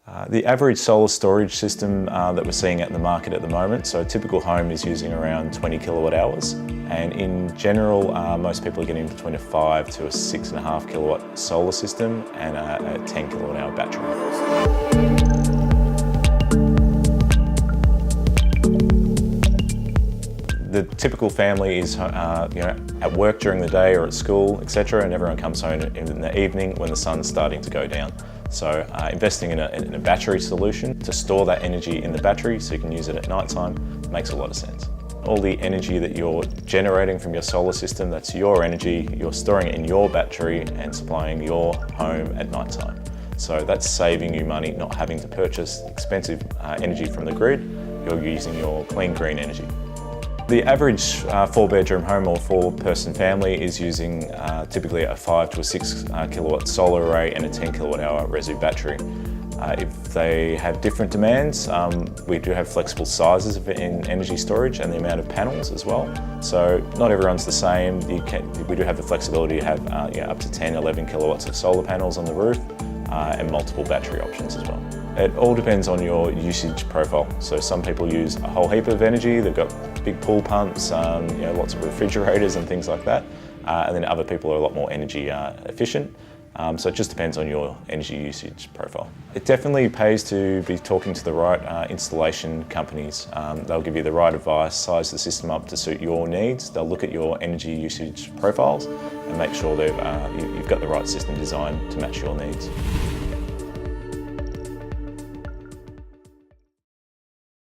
The average solar storage system that we're seeing at the market at the moment, so a typical home is using around 20 kilowatt hours, and in general most people are getting between a 5 to a 6.5 kilowatt solar system and a 10 kilowatt hour battery. The typical family is at work during the day or at school, etc., and everyone comes home in the evening when the sun's starting to go down. So investing in a battery solution to store that energy in the battery so you can use it at night time makes a lot of sense. All the energy that you're generating from your solar system, that's your energy, you're storing it in your battery and supplying your home at night time. So that's saving you money, not having to purchase expensive energy from the grid. You're using your clean green energy. The average 4-bedroom home or 4-person family is using typically a 5 to a 6 kilowatt solar array and a 10 kilowatt hour residue battery. If they have different demands, we do have flexible sizes in energy storage and the amount of panels as well. So not everyone's the same. We do have the flexibility to have up to 10, 11 kilowatts of solar panels on the roof and multiple battery options as well. It all depends on your usage profile. So some people use a whole heap of energy, they've got big pool pumps, lots of refrigerators and things like that. And then other people are a lot more energy efficient. So it just depends on your energy usage profile. It definitely pays to be talking to the right installation companies. They'll give you the right advice, size the system up to suit your needs. They'll look at your energy usage profiles and make sure you've got the right system designed to match your needs.